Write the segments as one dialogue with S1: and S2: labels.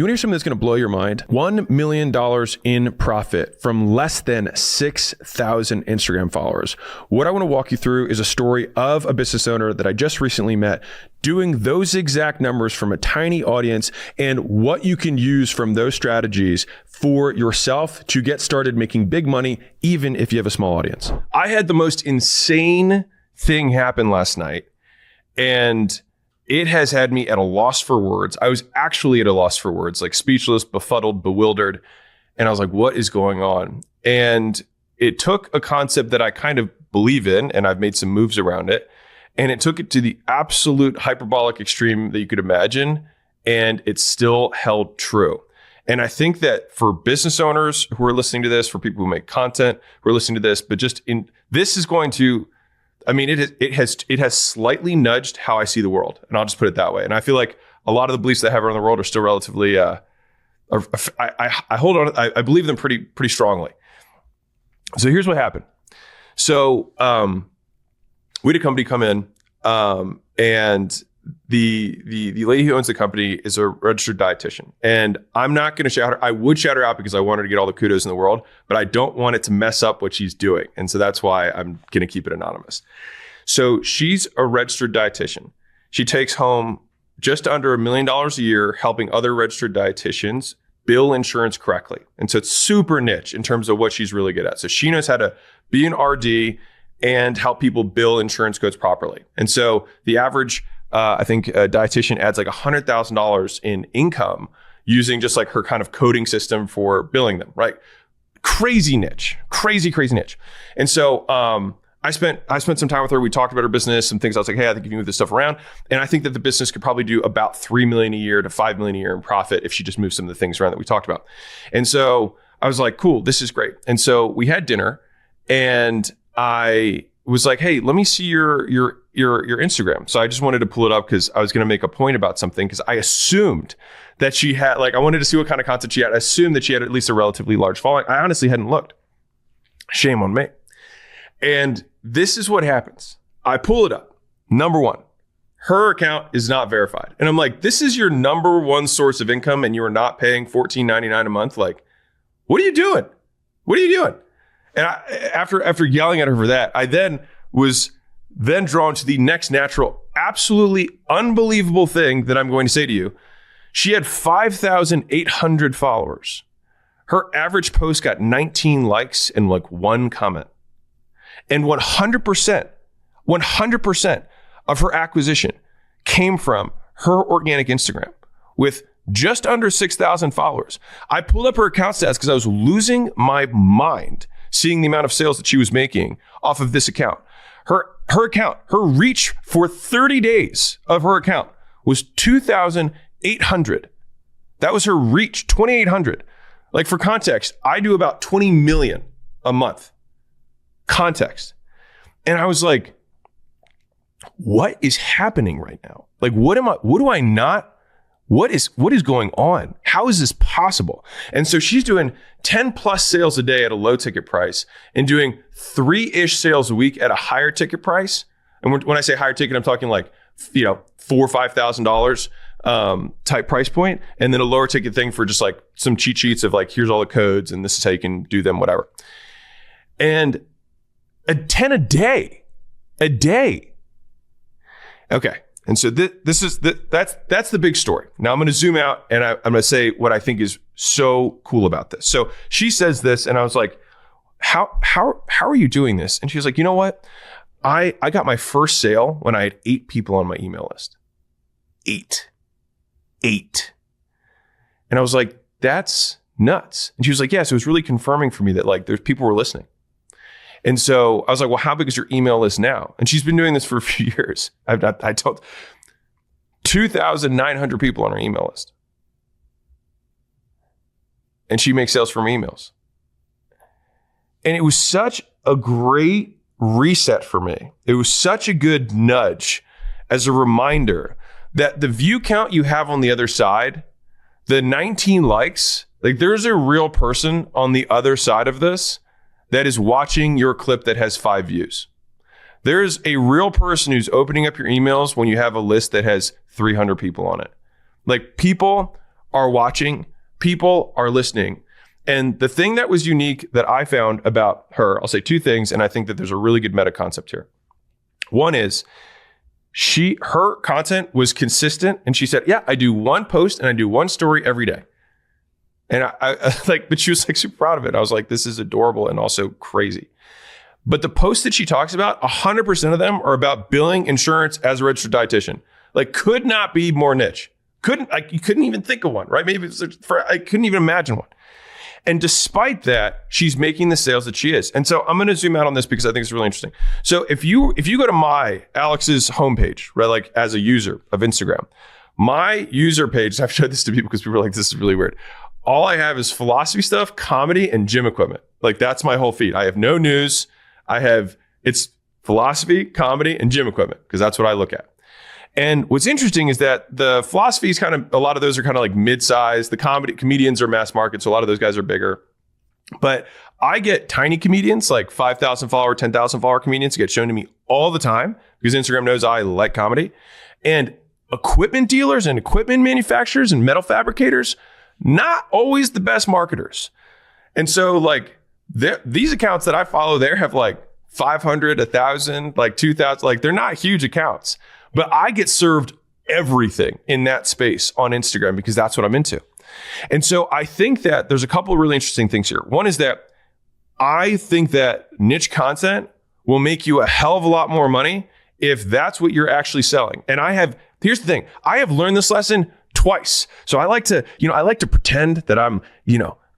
S1: You want to hear something that's going to blow your mind? $1 million in profit from less than 6,000 Instagram followers. What I want to walk you through is a story of a business owner that I just recently met doing those exact numbers from a tiny audience and what you can use from those strategies for yourself to get started making big money, even if you have a small audience. I had the most insane thing happen last night, and it has had me at a loss for words. I was actually at a loss for words, like speechless, befuddled, bewildered. And I was like, what is going on? And it took a concept that I kind of believe in, and I've made some moves around it. And it took it to the absolute hyperbolic extreme that you could imagine. And it still held true. And I think that for business owners who are listening to this, for people who make content who are listening to this, but this is going to, I mean, it has slightly nudged how I see the world, and I'll just put it that way. And I feel like a lot of the beliefs that I have around the world are still relatively. I hold on. I believe them pretty strongly. So here's what happened. So we had a company come in, and the lady who owns the company is a registered dietitian, and I'm not going to shout her. I would shout her out because I want her to get all the kudos in the world, but I don't want it to mess up what she's doing. And so that's why I'm going to keep it anonymous. So she's a registered dietitian. She takes home just under $1 million a year helping other registered dietitians bill insurance correctly. And so it's super niche in terms of what she's really good at. So she knows how to be an RD and help people bill insurance codes properly. And so the average I think a dietitian adds like $100,000 in income using just like her kind of coding system for billing them, right? Crazy niche, crazy niche. And so I spent some time with her. We talked about her business, some things. I was like, hey, I think you can move this stuff around. And I think that the business could probably do about $3 million a year to $5 million a year in profit if she just moves some of the things around that we talked about. And so I was like, cool, this is great. And so we had dinner, and I was like, hey, let me see your Instagram. So I just wanted to pull it up because I was going to make a point about something, because I assumed that she had, like, I wanted to see what kind of content she had. I assumed that she had at least a relatively large following. I honestly hadn't looked. Shame on me. And this is what happens. I pull it up. Number one, her account is not verified. And I'm like, this is your number one source of income and you are not paying $14.99 a month. Like, what are you doing? What are you doing? And after yelling at her for that, I was drawn to the next natural, absolutely unbelievable thing that I'm going to say to you. She had 5,800 followers. Her average post got 19 likes and like one comment. And 100% of her acquisition came from her organic Instagram with just under 6,000 followers. I pulled up her account stats because I was losing my mind seeing the amount of sales that she was making off of this account. Her account, her reach for 30 days of her account was 2,800. That was her reach, 2,800. Like, for context, I do about 20 million a month. Context. And I was like, what is happening right now? Like, what is going on? How is this possible? And so she's doing 10 plus sales a day at a low ticket price and doing 3-ish sales a week at a higher ticket price. And when I say higher ticket, I'm talking like, $4,000 or $5,000 type price point. And then a lower ticket thing for just like some cheat sheets of like, here's all the codes and this is how you can do them, whatever. And 10 a day. Okay. And so that's the big story. Now I'm going to zoom out and I'm going to say what I think is so cool about this. So she says this, and I was like, how are you doing this? And she was like, you know what? I got my first sale when I had 8 people on my email list. 8. And I was like, that's nuts. And she was like, yeah. So it was really confirming for me that like there's people were listening. And so I was like, well, how big is your email list now? And she's been doing this for a few years. I told 2,900 people on her email list. And she makes sales from emails. And it was such a great reset for me. It was such a good nudge as a reminder that the view count you have on the other side, the 19 likes, like there's a real person on the other side of this that is watching your clip that has 5 views. There's a real person who's opening up your emails when you have a list that has 300 people on it. Like, people are watching, people are listening. And the thing that was unique that I found about her, I'll say two things, and I think that there's a really good meta concept here. One is her content was consistent, and she said, yeah, I do one post and I do one story every day. And I like, but she was like super proud of it. I was like, this is adorable and also crazy. But the posts that she talks about, 100% of them are about billing insurance as a registered dietitian. Like, could not be more niche. You couldn't even think of one, right? Maybe I couldn't even imagine one. And despite that, she's making the sales that she is. And so I'm going to zoom out on this because I think it's really interesting. So if you go to Alex's homepage, right, like as a user of Instagram, my user page, I've showed this to people because people are like, this is really weird. All I have is philosophy stuff, comedy, and gym equipment. Like, that's my whole feed. I have no news. It's philosophy, comedy, and gym equipment because that's what I look at. And what's interesting is that the philosophy is a lot of those are kind of like mid-sized. The comedians are mass market, so a lot of those guys are bigger. But I get tiny comedians, like 5,000 follower, 10,000 follower comedians get shown to me all the time because Instagram knows I like comedy. And equipment dealers and equipment manufacturers and metal fabricators, not always the best marketers. And so like these accounts that I follow there have like 500, 1,000, like 2,000, like they're not huge accounts, but I get served everything in that space on Instagram because that's what I'm into. And so I think that there's a couple of really interesting things here. One is that I think that niche content will make you a hell of a lot more money if that's what you're actually selling. And here's the thing, I have learned this lesson twice. So I like to pretend that I'm,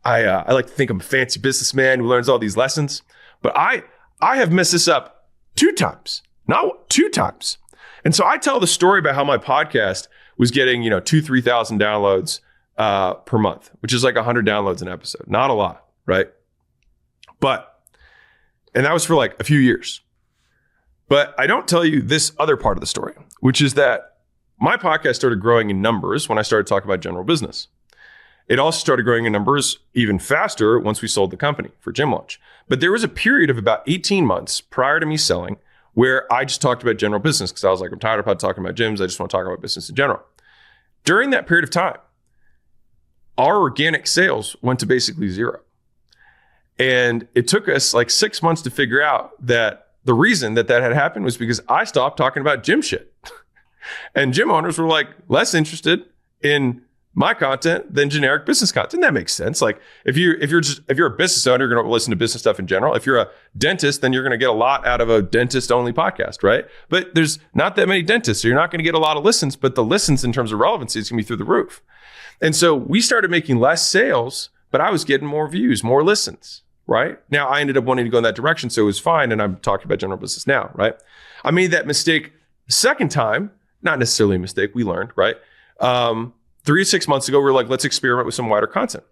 S1: I like to think I'm a fancy businessman who learns all these lessons, but I have messed this up 2 times, not 2 times. And so I tell the story about how my podcast was getting, 2,000-3,000 downloads per month, which is like 100 downloads an episode. Not a lot, right? And that was for like a few years. But I don't tell you this other part of the story, which is that my podcast started growing in numbers when I started talking about general business. It also started growing in numbers even faster once we sold the company for Gym Launch. But there was a period of about 18 months prior to me selling where I just talked about general business because I was like, I'm tired of talking about gyms. I just want to talk about business in general. During that period of time, our organic sales went to basically zero. And it took us like 6 months to figure out that the reason that had happened was because I stopped talking about gym shit. And gym owners were like less interested in my content than generic business content. And that makes sense. Like if you're a business owner, you're going to listen to business stuff in general. If you're a dentist, then you're going to get a lot out of a dentist only podcast, right? But there's not that many dentists, so you're not going to get a lot of listens, but the listens in terms of relevancy is going to be through the roof. And so we started making less sales, but I was getting more views, more listens, right? Now I ended up wanting to go in that direction, so it was fine. And I'm talking about general business now, right? I made that mistake the second time, not necessarily a mistake, we learned, right? 3 to 6 months ago, we were like, let's experiment with some wider content.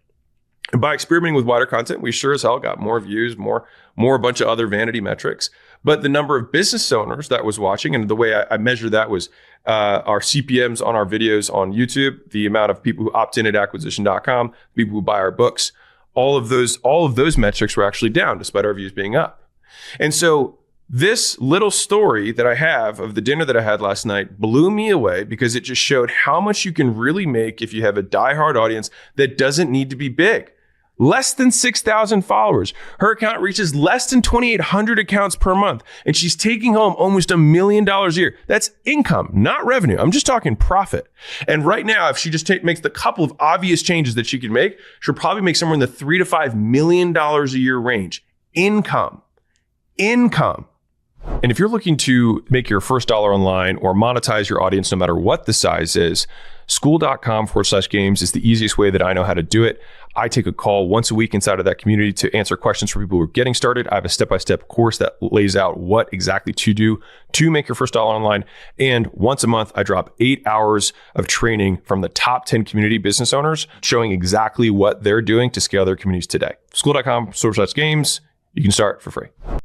S1: And by experimenting with wider content, we sure as hell got more views, more a bunch of other vanity metrics. But the number of business owners that was watching, and the way I measured that was our CPMs on our videos on YouTube, the amount of people who opt in at acquisition.com, people who buy our books, all of those metrics were actually down despite our views being up. And so this little story that I have of the dinner that I had last night blew me away because it just showed how much you can really make if you have a diehard audience that doesn't need to be big. Less than 6,000 followers. Her account reaches less than 2,800 accounts per month, and she's taking home almost $1 million a year. That's income, not revenue. I'm just talking profit. And right now, if she just makes the couple of obvious changes that she can make, she'll probably make somewhere in the $3 to $5 million a year range. Income. And if you're looking to make your first dollar online or monetize your audience, no matter what the size is, school.com/games is the easiest way that I know how to do it. I take a call once a week inside of that community to answer questions for people who are getting started. I have a step-by-step course that lays out what exactly to do to make your first dollar online. And once a month, I drop 8 hours of training from the top 10 community business owners, showing exactly what they're doing to scale their communities today. School.com/games. You can start for free.